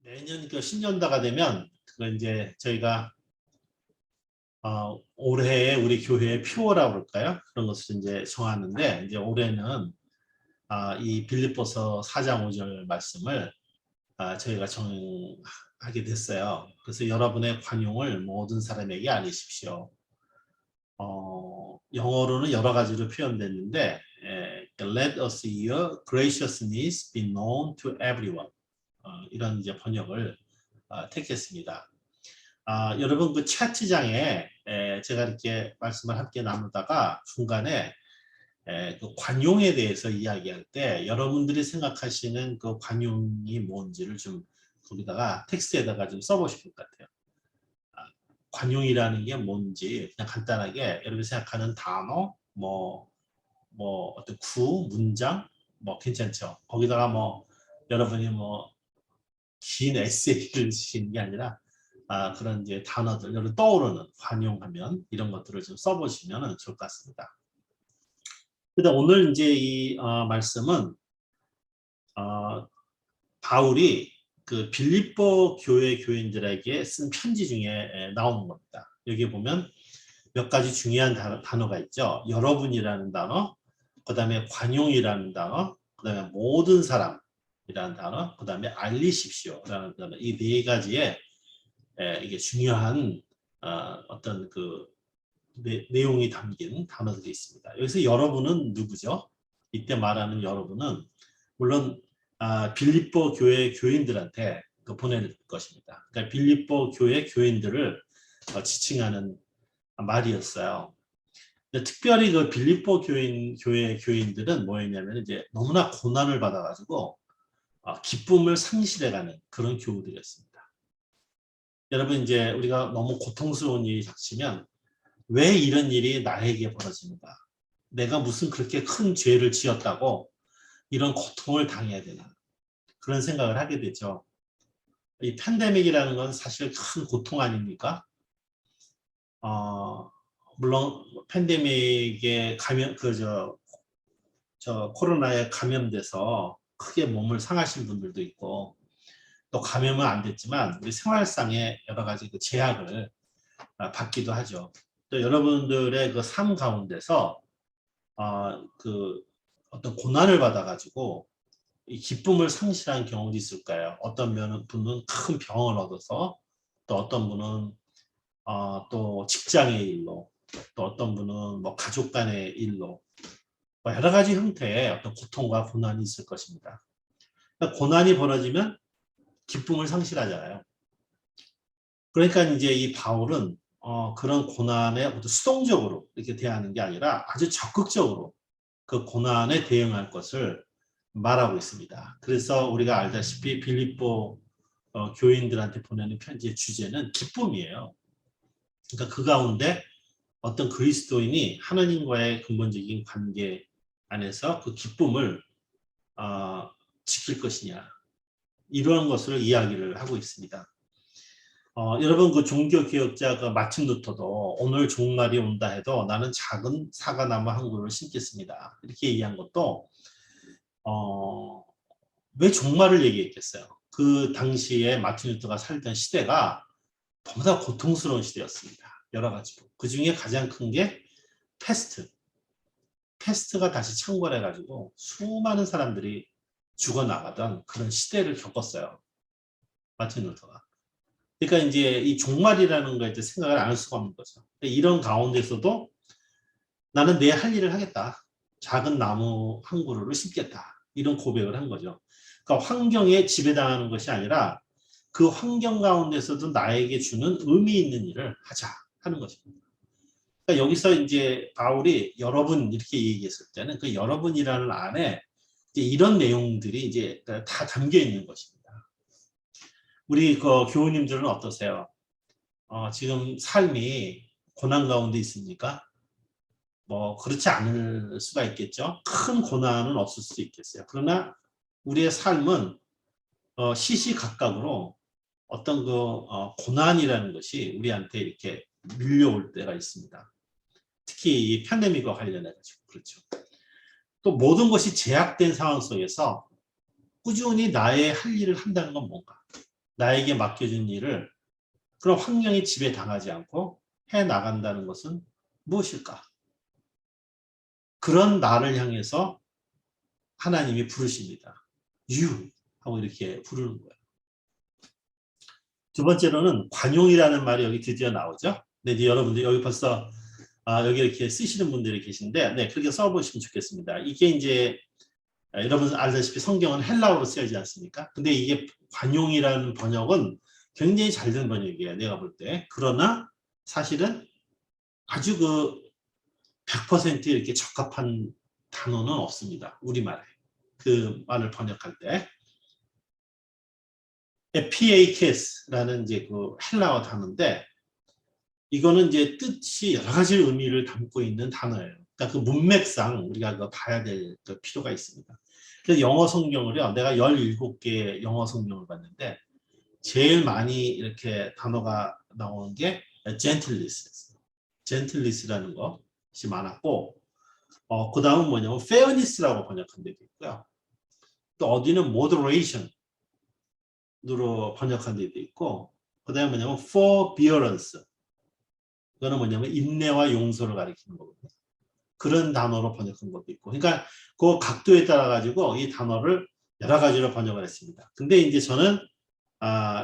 매년 그 신년도가 되면 그 이제 저희가 올해의 우리 교회의 표어라고 그럴까요? 그런 것을 이제 정하는데 이제 올해는 이 빌립보서 4장 5절 말씀을 저희가 정하게 됐어요. 그래서 여러분의 관용을 모든 사람에게 알리십시오. 영어로는 여러 가지로 표현됐는데 Let us your graciousness be known to everyone. 이런 이제 번역을 택했습니다. 여러분 그 차트장에 제가 이렇게 말씀을 함께 나누다가 중간에 그 관용에 대해서 이야기할 때 여러분들이 생각하시는 그 관용이 뭔지를 좀 거기다가 텍스트에다가 좀 써보실 것 같아요. 관용이라는 게 뭔지 그냥 간단하게 여러분이 생각하는 단어, 뭐 어떤 구, 문장, 뭐 괜찮죠. 거기다가 뭐 여러분이 뭐 긴 에세이를 쓰시는 게 아니라 그런 이제 단어들, 여러분 떠오르는 관용하면 이런 것들을 좀 써보시면 좋을 것 같습니다. 근데 오늘 이제 이 말씀은 바울이 그 빌립보 교회 교인들에게 쓴 편지 중에 나오는 겁니다. 여기 보면 몇 가지 중요한 단어가 있죠. 여러분이라는 단어, 그 다음에 관용이라는 단어, 그 다음에 모든 사람이라는 단어, 그 다음에 알리십시오라는 단어. 이 네 가지의 이게 중요한 어떤 그 내용이 담긴 단어들이 있습니다. 여기서 여러분은 누구죠? 이때 말하는 여러분은 물론 빌립보 교회 교인들한테 보낼 것입니다. 그러니까 빌립보 교회 교인들을 지칭하는 말이었어요. 특별히 그 빌립보 교회 교인들은 뭐였냐면 이제 너무나 고난을 받아가지고 기쁨을 상실해가는 그런 교우들이었습니다. 여러분 이제 우리가 너무 고통스러운 일이 닥치면 왜 이런 일이 나에게 벌어지는가? 내가 무슨 그렇게 큰 죄를 지었다고 이런 고통을 당해야 되나? 그런 생각을 하게 되죠. 이 팬데믹이라는 건 사실 큰 고통 아닙니까? 물론 팬데믹에 코로나에 감염돼서 크게 몸을 상하신 분들도 있고 또 감염은 안 됐지만 우리 생활상의 여러 가지 그 제약을 받기도 하죠. 또 여러분들의 그 삶 가운데서 그 어떤 고난을 받아가지고 이 기쁨을 상실한 경우도 있을까요? 어떤 분은 큰 병을 얻어서 또 어떤 분은 또 직장의 일로 또 어떤 분은 뭐 가족 간의 일로 뭐 여러 가지 형태의 어떤 고통과 고난이 있을 것입니다. 그러니까 고난이 벌어지면 기쁨을 상실하잖아요. 그러니까 이제 이 바울은 그런 고난에 어떤 수동적으로 이렇게 대하는 게 아니라 아주 적극적으로 그 고난에 대응할 것을 말하고 있습니다. 그래서 우리가 알다시피 빌립보 교인들한테 보내는 편지의 주제는 기쁨이에요. 그러니까 그 가운데 어떤 그리스도인이 하나님과의 근본적인 관계 안에서 그 기쁨을 지킬 것이냐 이러한 것을 이야기를 하고 있습니다. 여러분 그 종교개혁자 그 마틴 루터도 오늘 종말이 온다 해도 나는 작은 사과나무 한 그루를 심겠습니다. 이렇게 얘기한 것도 왜 종말을 얘기했겠어요? 그 당시에 마틴 루터가 살던 시대가 너무나 고통스러운 시대였습니다. 여러 가지로. 그 중에 가장 큰 게 패스트가 다시 창궐해가지고 수많은 사람들이 죽어나가던 그런 시대를 겪었어요. 마틴 루터가. 그러니까 이제 이 종말이라는 거에 생각을 안 할 수가 없는 거죠. 이런 가운데서도 나는 내 할 일을 하겠다. 작은 나무 한 그루를 심겠다. 이런 고백을 한 거죠. 그러니까 환경에 지배당하는 것이 아니라 그 환경 가운데서도 나에게 주는 의미 있는 일을 하자 하는 것입니다. 그러니까 여기서 이제 바울이 여러분 이렇게 얘기했을 때는 그 여러분이라는 안에 이제 이런 내용들이 이제 다 담겨 있는 것입니다. 우리 그 교우님들은 어떠세요? 지금 삶이 고난 가운데 있습니까? 뭐 그렇지 않을 수가 있겠죠. 큰 고난은 없을 수 있겠어요. 그러나 우리의 삶은 시시각각으로 어떤 그 고난이라는 것이 우리한테 이렇게 밀려올 때가 있습니다. 특히 이 팬데믹과 관련해가지고 그렇죠. 또 모든 것이 제약된 상황 속에서 꾸준히 나의 할 일을 한다는 건 뭔가? 나에게 맡겨진 일을 그런 환경에 지배당하지 않고 해 나간다는 것은 무엇일까? 그런 나를 향해서 하나님이 부르십니다. You 하고 이렇게 부르는 거예요. 두 번째로는 관용이라는 말이 여기 드디어 나오죠. 네, 이제 여러분들 여기 벌써 여기 이렇게 쓰시는 분들이 계신데, 네, 그렇게 써보시면 좋겠습니다. 이게 이제 여러분 알다시피 성경은 헬라어로 쓰여지지 않습니까? 근데 이게 관용이라는 번역은 굉장히 잘 된 번역이에요. 내가 볼 때. 그러나 사실은 아주 100% 이렇게 적합한 단어는 없습니다. 우리말에. 그 말을 번역할 때. 에피에이케스라는 이제 그 헬라어 단어인데, 이거는 이제 뜻이 여러 가지 의미를 담고 있는 단어예요. 그러니까 그 문맥상 우리가 그거 봐야 될 필요가 있습니다. 그래서 영어 성경을요, 내가 17개의 영어 성경을 봤는데, 제일 많이 이렇게 단어가 나오는 게 gentleness, gentleness라는 것이 많았고, 그 다음은 뭐냐면 fairness라고 번역한 데도 있고요. 또 어디는 moderation으로 번역한 데도 있고, 그 다음에 뭐냐면 forbearance, 그거는 뭐냐면 인내와 용서를 가리키는 거거든요. 그런 단어로 번역한 것도 있고, 그러니까 그 각도에 따라 가지고 이 단어를 여러 가지로 번역을 했습니다. 근데 이제 저는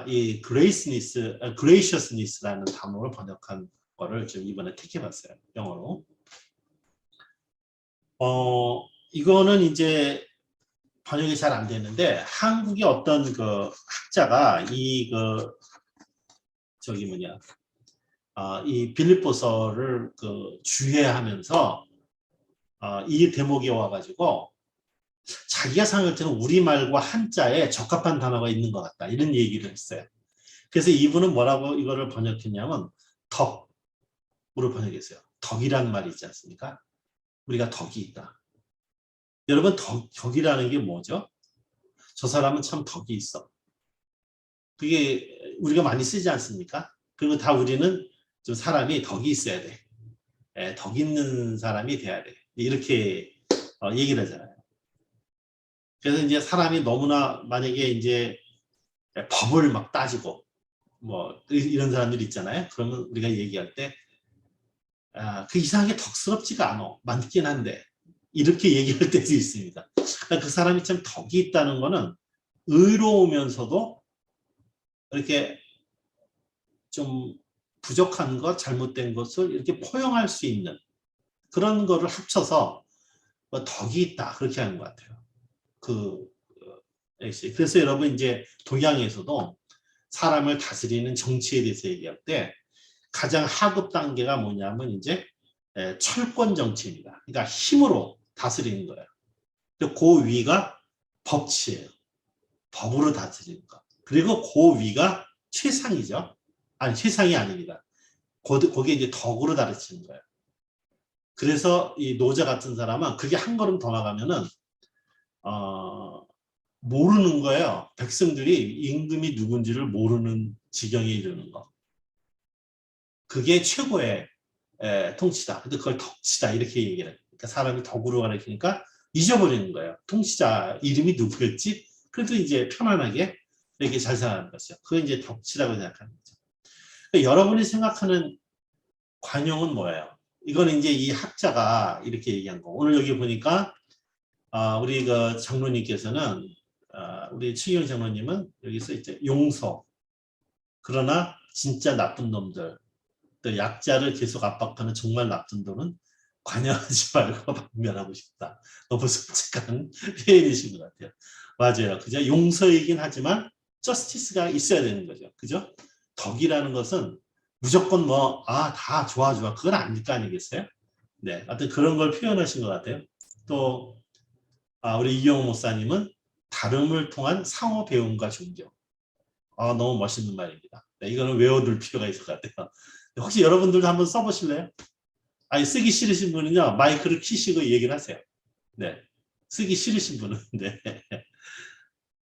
이 graciousness라는 단어를 번역한 거를 좀 이번에 택해봤어요. 영어로. 이거는 이제 번역이 잘 안 되는데, 한국의 어떤 그 학자가 이 빌립보서를 주해하면서 이 대목에 와가지고 자기가 생각할 때는 우리말과 한자에 적합한 단어가 있는 것 같다, 이런 얘기를 했어요. 그래서 이분은 뭐라고 이거를 번역했냐면 덕으로 번역했어요. 덕이라는 말이 있지 않습니까? 우리가 덕이 있다. 여러분, 덕이라는 게 뭐죠? 저 사람은 참 덕이 있어. 그게 우리가 많이 쓰지 않습니까? 그리고 다 우리는 좀 사람이 덕이 있어야 돼. 덕 있는 사람이 돼야 돼. 이렇게 얘기를 하잖아요. 그래서 이제 사람이 너무나 만약에 이제 법을 막 따지고 뭐 이런 사람들이 있잖아요. 그러면 우리가 얘기할 때 그 이상하게 덕스럽지가 않아. 많긴 한데 이렇게 얘기할 때도 있습니다. 그러니까 그 사람이 참 덕이 있다는 거는 의로우면서도 이렇게 좀 부족한 것, 잘못된 것을 이렇게 포용할 수 있는 그런 거를 합쳐서 덕이 있다, 그렇게 하는 것 같아요. 그래서 여러분 이제 동양에서도 사람을 다스리는 정치에 대해서 얘기할 때 가장 하급 단계가 뭐냐면 이제 철권 정치입니다. 그러니까 힘으로 다스리는 거예요. 그 위가 법치예요. 법으로 다스리는 거. 그리고 그 위가 최상이죠. 아니, 최상이 아닙니다. 거기에 이제 덕으로 다스리는 거예요. 그래서 이 노자 같은 사람은 그게 한 걸음 더 나가면은 모르는 거예요. 백성들이 임금이 누군지를 모르는 지경에 이르는 거. 그게 최고의 통치다. 근데 그걸 덕치다, 이렇게 얘기를 해요. 그러니까 사람이 덕으로 가르치니까 잊어버리는 거예요. 통치자 이름이 누구였지? 그래도 이제 편안하게 이렇게 잘 살아가는 거죠. 그게 이제 덕치라고 생각하는 거죠. 그러니까 여러분이 생각하는 관용은 뭐예요? 이거는 이제 이 학자가 이렇게 얘기한 거. 오늘 여기 보니까 우리 그 장로님께서는 우리 최기영 장로님은 여기서 이제 용서. 그러나 진짜 나쁜 놈들, 또 약자를 계속 압박하는 정말 나쁜 놈은 관여하지 말고 박멸하고 싶다. 너무 솔직한 표현이신 것 같아요. 맞아요. 그죠? 용서이긴 하지만 저스티스가 있어야 되는 거죠. 그죠? 덕이라는 것은 무조건 다 좋아. 그건 아닐 거 아니겠어요? 네. 하여튼 그런 걸 표현하신 것 같아요. 또, 우리 이경호 목사님은 다름을 통한 상호 배움과 존경. 너무 멋있는 말입니다. 네, 이거는 외워둘 필요가 있을 것 같아요. 혹시 여러분들도 한번 써보실래요? 아니, 쓰기 싫으신 분은요, 마이크를 키시고 얘기를 하세요. 네. 쓰기 싫으신 분은, 네.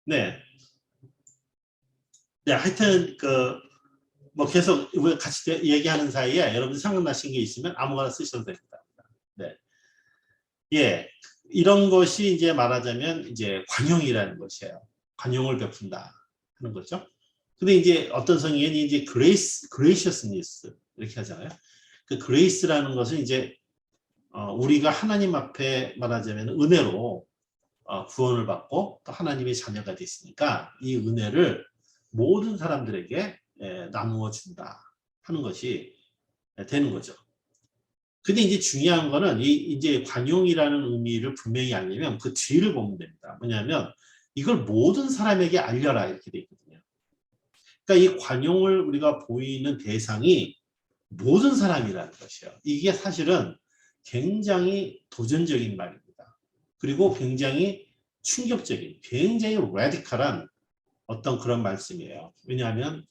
네. 네, 하여튼, 계속 같이 얘기하는 사이에 여러분 생각나신 게 있으면 아무거나 쓰셔도 됩니다. 네. 예. 이런 것이 이제 말하자면 이제 관용이라는 것이에요. 관용을 베푼다 하는 거죠. 근데 이제 어떤 성경에는 이제 graciousness 이렇게 하잖아요. 그 grace라는 것은 이제 우리가 하나님 앞에 말하자면 은혜로 구원을 받고 또 하나님의 자녀가 됐으니까 이 은혜를 모든 사람들에게 나누어 준다 하는 것이 되는 거죠. 근데 이제 중요한 거는 이제 관용이라는 의미를 분명히 알려면 그 뒤를 보면 됩니다. 뭐냐면 이걸 모든 사람에게 알려라 이렇게 돼 있거든요. 그러니까 이 관용을 우리가 보이는 대상이 모든 사람이라는 것이에요. 이게 사실은 굉장히 도전적인 말입니다. 그리고 굉장히 충격적인, 굉장히 라디컬한 어떤 그런 말씀이에요. 왜냐하면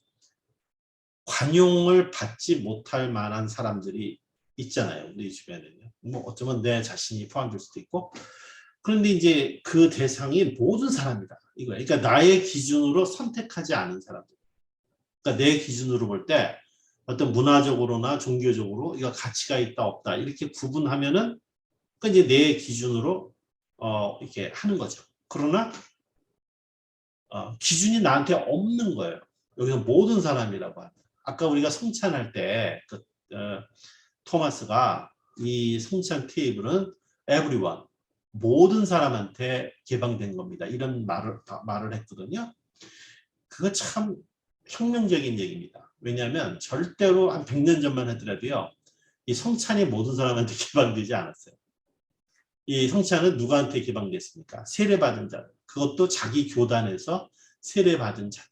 관용을 받지 못할 만한 사람들이 있잖아요. 우리 주변에는요. 뭐 어쩌면 내 자신이 포함될 수도 있고. 그런데 이제 그 대상이 모든 사람이다. 이거예요. 그러니까 나의 기준으로 선택하지 않은 사람들. 그러니까 내 기준으로 볼 때 어떤 문화적으로나 종교적으로 이거 가치가 있다 없다 이렇게 구분하면은 그러니까 이제 내 기준으로 이렇게 하는 거죠. 그러나 기준이 나한테 없는 거예요. 여기서 모든 사람이라고 합니다. 아까 우리가 성찬할 때 토마스가 이 성찬 테이블은 everyone, 모든 사람한테 개방된 겁니다. 이런 말을 했거든요. 그거 참 혁명적인 얘기입니다. 왜냐하면 절대로 한 100년 전만 하더라도요. 이 성찬이 모든 사람한테 개방되지 않았어요. 이 성찬은 누구한테 개방됐습니까? 세례받은 자들. 그것도 자기 교단에서 세례받은 자들.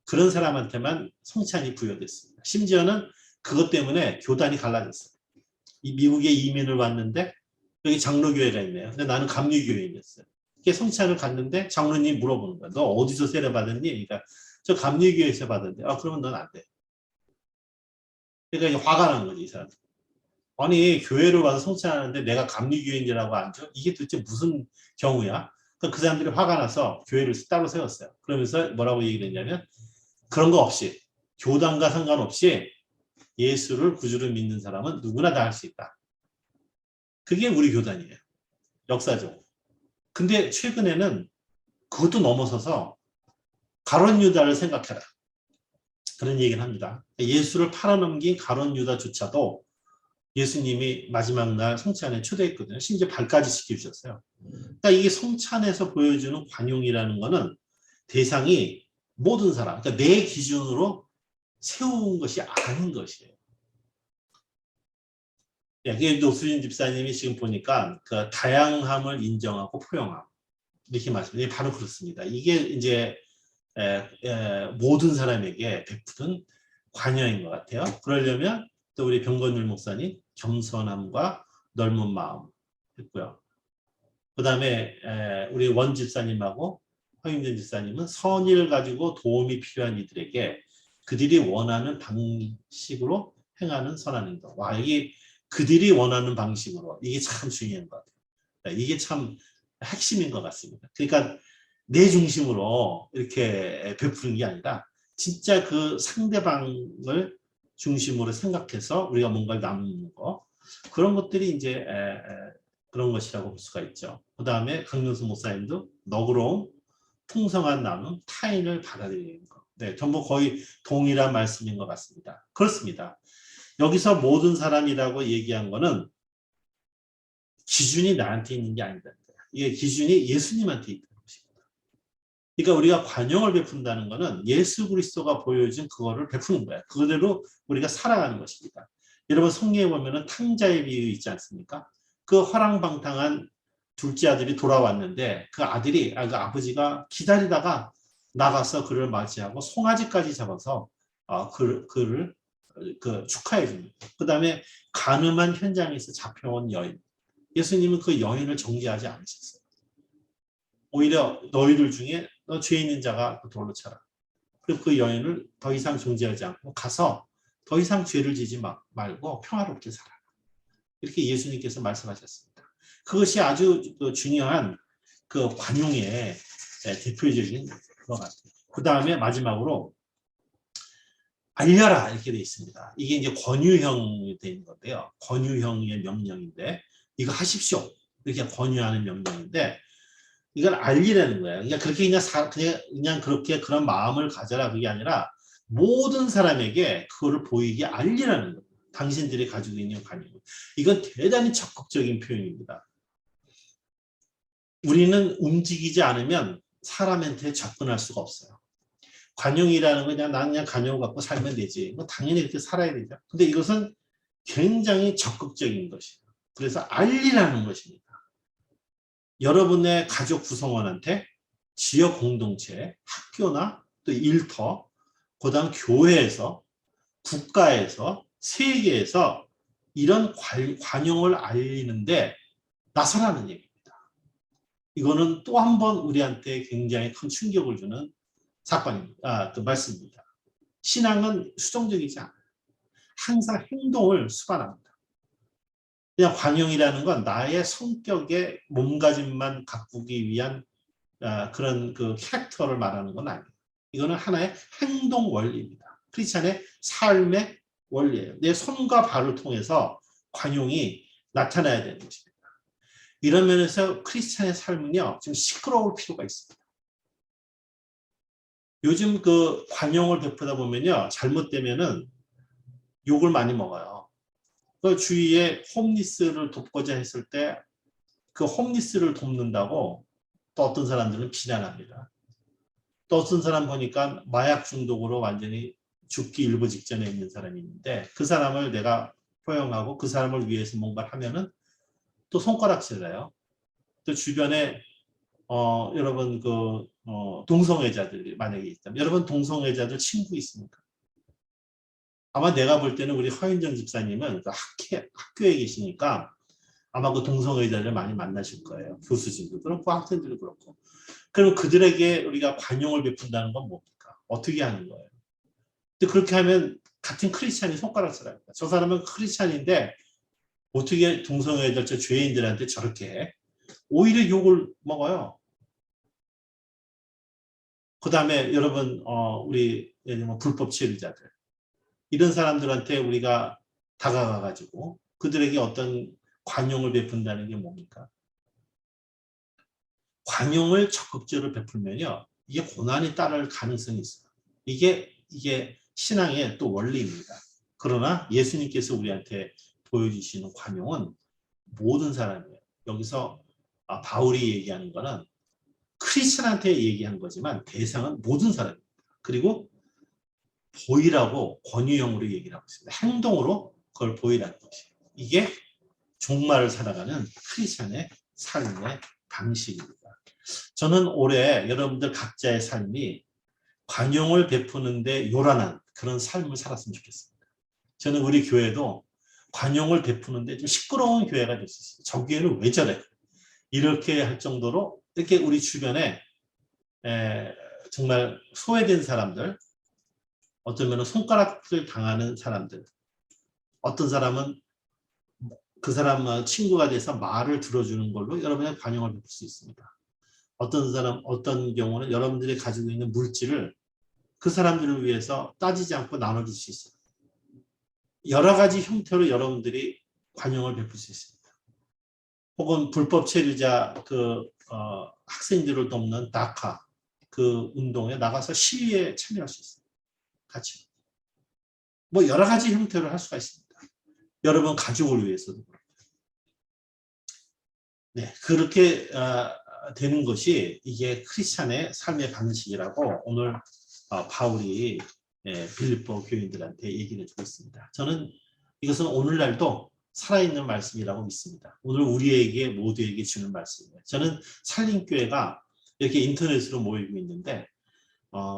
그런 사람한테만 성찬이 부여됐습니다. 심지어는 그것 때문에 교단이 갈라졌어요. 이 미국에 이민을 왔는데 여기 장로교회가 있네요. 근데 나는 감리교회인이었어요. 성찬을 갔는데 장로님이 물어보는 거야. 너 어디서 세례받았니? 그러니까 저 감리교회에서 받았는데 그러면 넌 안 돼. 그러니까 화가 난 거지 이 사람. 아니 교회를 와서 성찬하는데 내가 감리교회인이라고 앉아? 이게 도대체 무슨 경우야? 그 사람들이 화가 나서 교회를 따로 세웠어요. 그러면서 뭐라고 얘기를 했냐면 그런 거 없이 교단과 상관없이 예수를 구주로 믿는 사람은 누구나 다 할 수 있다. 그게 우리 교단이에요. 역사적으로. 근데 최근에는 그것도 넘어서서 가룟 유다를 생각해라. 그런 얘기를 합니다. 예수를 팔아넘긴 가룟 유다조차도 예수님이 마지막 날 성찬에 초대했거든요. 심지어 발까지 시켜주셨어요. 그러니까 이게 성찬에서 보여주는 관용이라는 거는 대상이 모든 사람, 그러니까 내 기준으로 세운 것이 아닌 것이에요. 이게 노수진 집사님이 지금 보니까 그 다양함을 인정하고 포용함 이렇게 말씀해 바로 그렇습니다. 이게 이제 모든 사람에게 베푸는 관여인 것 같아요. 그러려면 또 우리 병건율 목사님 겸손함과 넓은 마음 했고요. 그 다음에 우리 원 집사님하고 허임전 집사님은 선의를 가지고 도움이 필요한 이들에게 그들이 원하는 방식으로 행하는 선한 행동. 와, 이게 그들이 원하는 방식으로 이게 참 중요한 것 같아요. 이게 참 핵심인 것 같습니다. 그러니까 내 중심으로 이렇게 베푸는 게 아니라 진짜 그 상대방을 중심으로 생각해서 우리가 뭔가를 나누는 거 그런 것들이 이제 그런 것이라고 볼 수가 있죠. 그 다음에 강명수 목사님도 너그러움, 풍성한 나눔, 타인을 받아들이는 것. 네, 전부 거의 동일한 말씀인 것 같습니다. 그렇습니다. 여기서 모든 사람이라고 얘기한 거는 기준이 나한테 있는 게 아니다. 이게 기준이 예수님한테 있다는 것입니다. 그러니까 우리가 관용을 베푼다는 거는 예수 그리스도가 보여준 그거를 베푸는 거야. 그대로 우리가 살아가는 것입니다. 여러분 성경에 보면은 탕자의 비유 있지 않습니까? 그 화랑방탕한 둘째 아들이 돌아왔는데 그 아들이 그 아버지가 기다리다가 나가서 그를 맞이하고 송아지까지 잡아서 그를 축하해 줍니다. 그 다음에 가늠한 현장에서 잡혀온 여인. 예수님은 그 여인을 정죄하지 않으셨어요. 오히려 너희들 중에 너 죄 있는 자가 돌로 차라. 그리고 그 여인을 더 이상 정죄하지 않고 가서 더 이상 죄를 지지 말고 평화롭게 살아라. 이렇게 예수님께서 말씀하셨습니다. 그것이 아주 중요한 그 관용의 대표적인 것 같아요. 그 다음에 마지막으로 알려라 이렇게 되어 있습니다. 이게 이제 권유형이 되는 건데요. 권유형의 명령인데 이거 하십시오. 이렇게 권유하는 명령인데 이걸 알리라는 거예요. 그러니까 그렇게 그냥 그렇게 그런 마음을 가져라 그게 아니라 모든 사람에게 그거를 보이게 알리라는 거예요. 당신들이 가지고 있는 관용. 이건 대단히 적극적인 표현입니다. 우리는 움직이지 않으면 사람한테 접근할 수가 없어요. 관용이라는 건 그냥 나는 그냥 관용을 갖고 살면 되지. 뭐 당연히 그렇게 살아야 되죠. 근데 이것은 굉장히 적극적인 것이에요. 그래서 알리라는 것입니다. 여러분의 가족 구성원한테 지역 공동체, 학교나 또 일터, 그다음 교회에서, 국가에서, 세계에서 이런 관용을 알리는데 나서라는 얘기입니다. 이거는 또 한 번 우리한테 굉장히 큰 충격을 주는 사건입니다. 그 말씀입니다. 신앙은 수동적이지 않아요. 항상 행동을 수반합니다. 그냥 관용이라는 건 나의 성격의 몸가짐만 가꾸기 위한 그런 그 캐릭터를 말하는 건 아니에요. 이거는 하나의 행동 원리입니다. 크리스찬의 삶의 원리예요. 내 손과 발을 통해서 관용이 나타나야 되는 것입니다. 이런 면에서 크리스찬의 삶은요, 좀 시끄러울 필요가 있습니다. 요즘 그 관용을 베푸다 보면요, 잘못되면은 욕을 많이 먹어요. 그 주위에 홈리스를 돕고자 했을 때 그 홈리스를 돕는다고 또 어떤 사람들은 비난합니다. 또 어떤 사람 보니까 마약 중독으로 완전히 죽기 일부 직전에 있는 사람이 있는데 그 사람을 내가 포용하고 그 사람을 위해서 뭔가를 하면은 또 손가락질해요. 또 주변에 여러분 동성애자들이 만약에 있다면 여러분 동성애자들 친구 있습니까? 아마 내가 볼 때는 우리 허윤정 집사님은 그 학교에 계시니까 아마 그 동성애자를 많이 만나실 거예요. 교수진도 그렇고 학생들도 그렇고. 그럼 그들에게 우리가 관용을 베푼다는 건 뭡니까? 어떻게 하는 거예요? 근데 그렇게 하면 같은 크리스찬이 손가락질 합니다. 저 사람은 크리스찬인데 어떻게 동성애자 저 죄인들한테 저렇게 해? 오히려 욕을 먹어요. 그 다음에 여러분 우리 예를 들면 불법 체류자들 이런 사람들한테 우리가 다가가가지고 그들에게 어떤 관용을 베푼다는 게 뭡니까? 관용을 적극적으로 베풀면요. 이게 고난이 따를 가능성이 있어요. 이게 신앙의 또 원리입니다. 그러나 예수님께서 우리한테 보여주시는 관용은 모든 사람이에요. 여기서 바울이 얘기하는 거는 크리스천한테 얘기한 거지만 대상은 모든 사람입니다. 그리고 보이라고 권유형으로 얘기를 하고 있습니다. 행동으로 그걸 보이라는 것이에요. 이게 종말을 살아가는 크리스천의 삶의 방식입니다. 저는 올해 여러분들 각자의 삶이 관용을 베푸는데 요란한 그런 삶을 살았으면 좋겠습니다. 저는 우리 교회도 관용을 베푸는데 좀 시끄러운 교회가 될 수 있어요. 저 교회는 왜 저래? 이렇게 할 정도로 이렇게 우리 주변에 정말 소외된 사람들, 어쩌면 손가락질 당하는 사람들, 어떤 사람은 그 사람 친구가 돼서 말을 들어주는 걸로 여러분의 관용을 베풀 수 있습니다. 어떤 경우는 여러분들이 가지고 있는 물질을 그 사람들을 위해서 따지지 않고 나눠줄 수 있어요. 여러 가지 형태로 여러분들이 관용을 베풀 수 있습니다. 혹은 불법 체류자 학생들을 돕는 다카 그 운동에 나가서 시위에 참여할 수 있어요. 같이. 뭐 여러 가지 형태로 할 수가 있습니다. 여러분 가족을 위해서도 그렇고. 네, 그렇게 되는 것이 이게 크리스찬의 삶의 방식이라고 오늘 바울이 빌립보 교인들한테 얘기를 해주고 있습니다. 저는 이것은 오늘날도 살아있는 말씀이라고 믿습니다. 오늘 우리에게 모두에게 주는 말씀이에요. 저는 살림교회가 이렇게 인터넷으로 모이고 있는데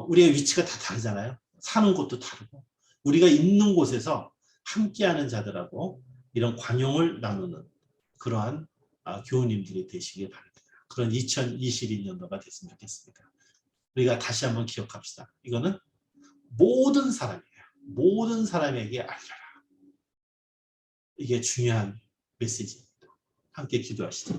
우리의 위치가 다 다르잖아요. 사는 곳도 다르고 우리가 있는 곳에서 함께하는 자들하고 이런 관용을 나누는 그러한 교우님들이 되시길 바랍니다. 그런 2022년도가 됐으면 좋겠습니다. 우리가 다시 한번 기억합시다. 이거는 모든 사람이에요. 모든 사람에게 알려라. 이게 중요한 메시지입니다. 함께 기도하시죠.